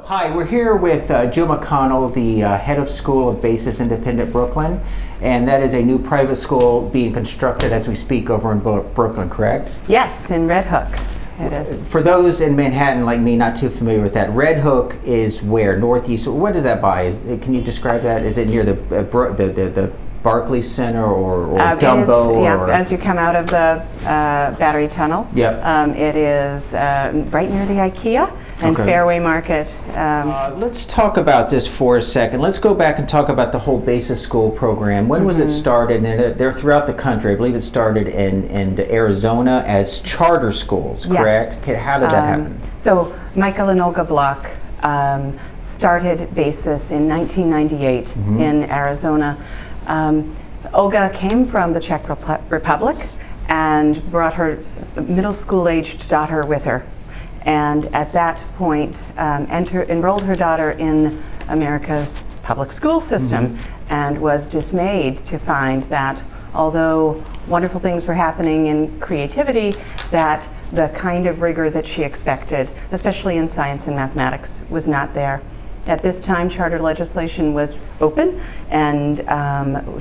Hi, we're here with Joe McConnell, the head of school of Basis Independent Brooklyn, and that is a new private school being constructed as we speak over in Brooklyn, correct? Yes, in Red Hook it is. For those in Manhattan like me not too familiar with that, Red Hook is where? Northeast? What does that by? Can you describe that? Is it near the Barclays Center or Dumbo? Yeah, as you come out of the Battery Tunnel. Yep. It is right near the IKEA and Fairway Market. Let's talk about this for a second. Let's go back and talk about the whole Basis School program. When was it started? And they're throughout the country. I believe it started in Arizona as charter schools, correct? Yes. Okay, how did that happen? So Michael and Olga Block started Basis in 1998 in Arizona. Olga came from the Czech Republic and brought her middle school aged daughter with her, and at that point enrolled her daughter in America's public school system and was dismayed to find that although wonderful things were happening in creativity, that the kind of rigor that she expected, especially in science and mathematics, was not there. At this time, charter legislation was open, and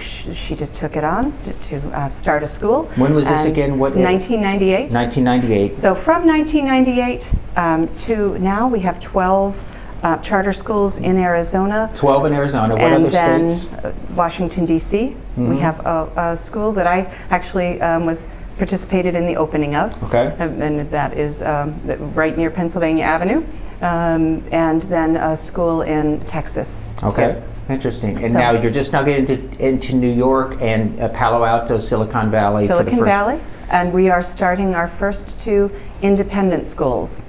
she took it on to start a school. When was this again? What? 1998. 1998. So from 1998 to now, we have 12 charter schools in Arizona. 12 in Arizona. What other states? And then Washington, D.C. We have a school that I actually participated in the opening of. Okay. And that is right near Pennsylvania Avenue. And then a school in Texas. Okay, too. Interesting. And So now you're just now getting into New York and Palo Alto, Silicon Valley. Silicon Valley, and we are starting our first 2 independent schools.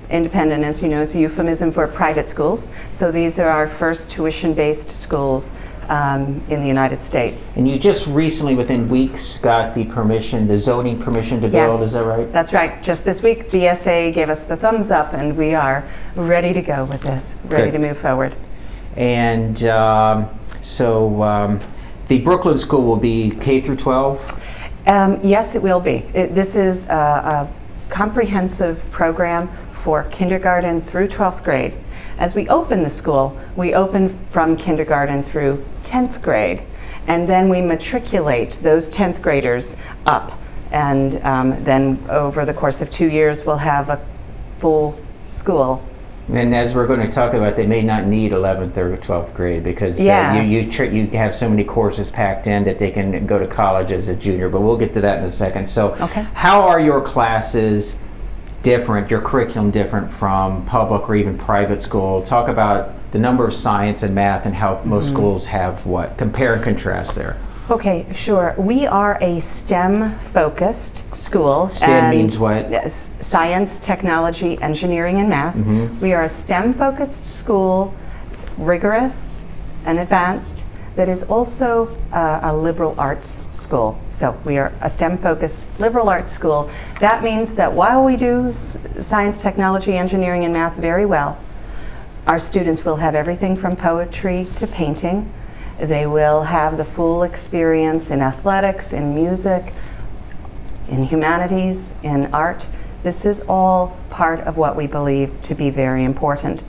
Independent, as you know, is a euphemism for private schools. So these are our first tuition-based schools in the United States. And you just recently, within weeks, got the permission, the zoning permission to build, is that right? That's right. Just this week, BSA gave us the thumbs up, and we are ready to go with this, ready to move forward. And the Brooklyn School will be K through 12? Yes, it will be. This is a comprehensive program for kindergarten through 12th grade. As we open the school, we open from kindergarten through 10th grade, and then we matriculate those 10th graders up, and then over the course of 2 years we'll have a full school. And as we're going to talk about, they may not need 11th or 12th grade because you have so many courses packed in that they can go to college as a junior, but we'll get to that in a second. So how are your classes different, your curriculum different from public or even private school? Talk about the number of science and math and how most schools have what? Compare and contrast there. Okay, sure. We are a STEM-focused school. STEM means what? Science, technology, engineering, and math. We are a STEM-focused school, rigorous and advanced, that is also a liberal arts school. So we are a STEM-focused liberal arts school. That means that while we do science, technology, engineering, and math very well, our students will have everything from poetry to painting. They will have the full experience in athletics, in music, in humanities, in art. This is all part of what we believe to be very important.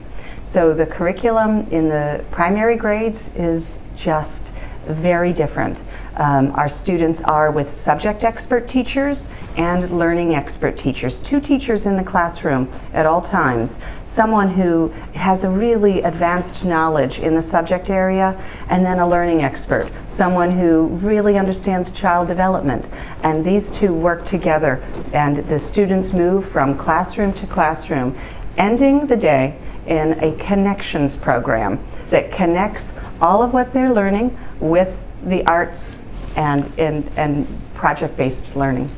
So the curriculum in the primary grades is just very different. Our students are with subject expert teachers and learning expert teachers. 2 teachers in the classroom at all times. Someone who has a really advanced knowledge in the subject area, and then a learning expert. Someone who really understands child development. And these 2 work together, and the students move from classroom to classroom, ending the day in a connections program that connects all of what they're learning with the arts and project-based learning.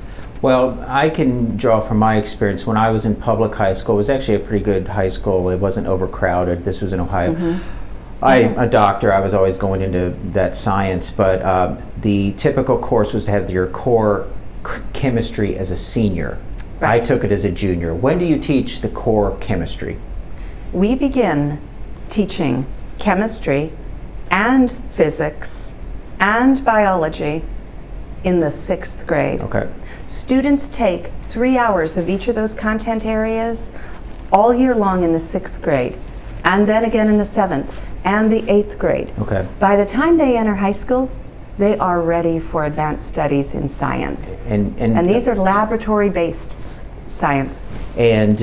Well, I can draw from my experience. When I was in public high school, it was actually a pretty good high school. It wasn't overcrowded. This was in Ohio. I'm a doctor. I was always going into that science, but the typical course was to have your core chemistry as a senior. I took it as a junior. When do you teach the core chemistry? We begin teaching chemistry and physics and biology in the 6th grade. Okay. Students take 3 hours of each of those content areas all year long in the 6th grade. and then again in the 7th and the 8th grade. Okay. By the time they enter high school, they are ready for advanced studies in science. And these are laboratory-based science. And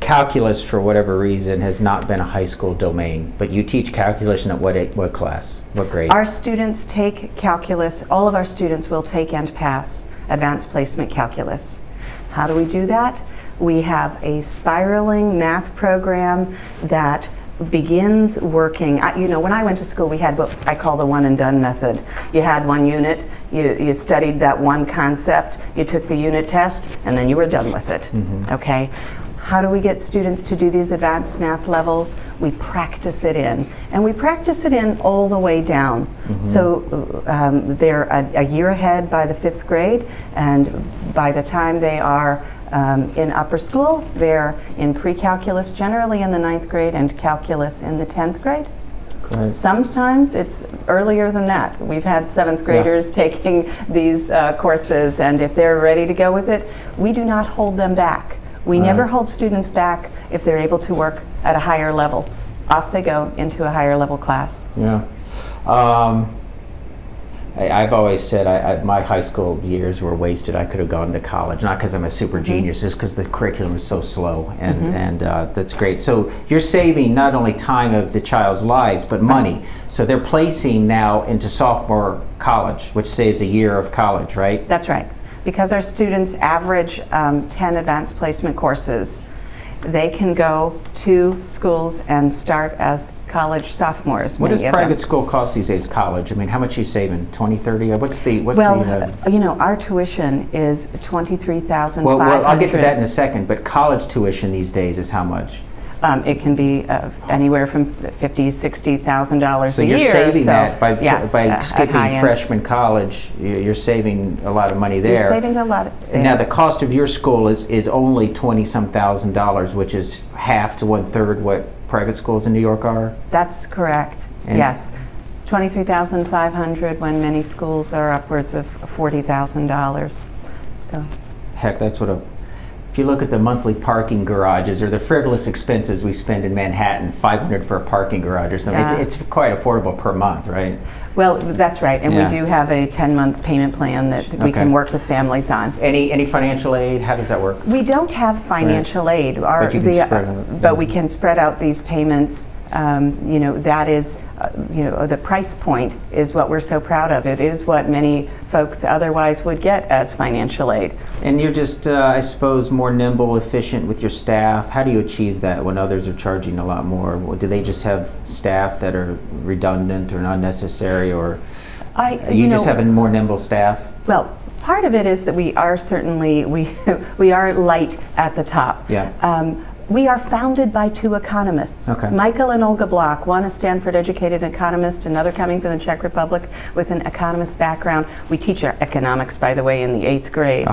calculus, for whatever reason, has not been a high school domain, but you teach calculus at what class, what grade? Our students take calculus, all of our students will take and pass advanced placement calculus. How do we do that? We have a spiraling math program that begins working. You know, when I went to school, we had what I call the one and done method. You had one unit, you studied that one concept, you took the unit test, and then you were done with it. Okay? How do we get students to do these advanced math levels? We practice it in, and we practice it in all the way down. So they're a year ahead by the 5th grade, and by the time they are in upper school, they're in pre-calculus generally in the 9th grade and calculus in the 10th grade. Great. Sometimes it's earlier than that. We've had 7th graders taking these courses, and if they're ready to go with it, we do not hold them back. We never hold students back if they're able to work at a higher level. Off they go into a higher level class. Yeah. I've always said my high school years were wasted. I could have gone to college, not because I'm a super genius, just because the curriculum is so slow, and that's great. So you're saving not only time of the child's lives, but money. So they're placing now into sophomore college, which saves a year of college, right? That's right. Because our students average 10 advanced placement courses, they can go to schools and start as college sophomores. What does private school cost these days, college? I mean, how much are you saving? 20, 30? What's the you know, our tuition is $23,500. Well, I'll get to that in a second, but college tuition these days is how much? It can be anywhere from $50,000, $60,000 so a year. You're saving that by skipping high freshman college. You're saving a lot of money there. You're saving a lot. Now the cost of your school is only $20-some thousand, which is half to 1/3 what private schools in New York are. That's correct. And yes, $23,500 when many schools are upwards of $40,000. So. Heck, that's what if you look at the monthly parking garages or the frivolous expenses we spend in Manhattan, $500 for a parking garage or something, it's quite affordable per month, right? Well, that's right, and we do have a 10-month payment plan that we can work with families on. Any financial aid? How does that work? We don't have financial aid, but we can spread out these payments. You know, that is, you know, the price point is what we're so proud of. It is what many folks otherwise would get as financial aid. And you're just, I suppose, more nimble, efficient with your staff. How do you achieve that when others are charging a lot more? Do they just have staff that are redundant or unnecessary, or you just have a more nimble staff? Well, part of it is that we are certainly, we are light at the top. Yeah. We are founded by 2 economists, Michael and Olga Bloch, one a Stanford-educated economist, another coming from the Czech Republic with an economist background. We teach our economics, by the way, in the 8th grade.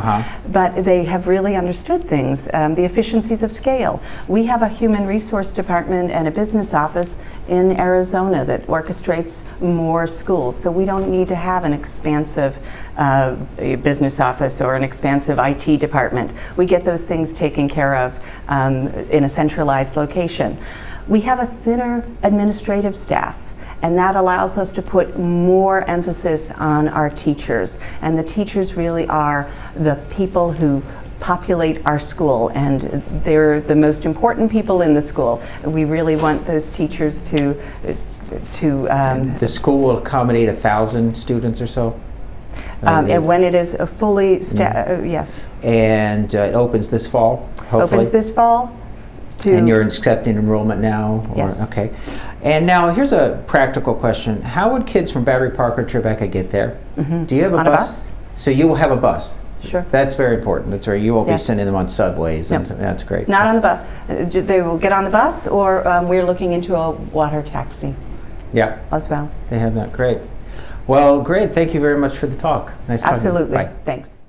But they have really understood things, the efficiencies of scale. We have a human resource department and a business office in Arizona that orchestrates more schools, so we don't need to have an expansive business office or an expansive IT department. We get those things taken care of in a centralized location. We have a thinner administrative staff, and that allows us to put more emphasis on our teachers. And the teachers really are the people who populate our school, and they're the most important people in the school. We really want those teachers to the school will accommodate 1,000 students or so? And when it is a fully yes. And it opens this fall, hopefully? Opens this fall. And you're accepting enrollment now? Yes. Okay. And now here's a practical question. How would kids from Battery Park or Tribeca get there? Do you have a bus? So you will have a bus? Sure. That's very important. That's right. You won't be sending them on subways. Nope. That's great. Not on the bus. They will get on the bus, or we're looking into a water taxi. Yeah. As well. They have that. Great. Well, great. Thank you very much for the talk. Nice talking to you. Absolutely. Bye. Thanks.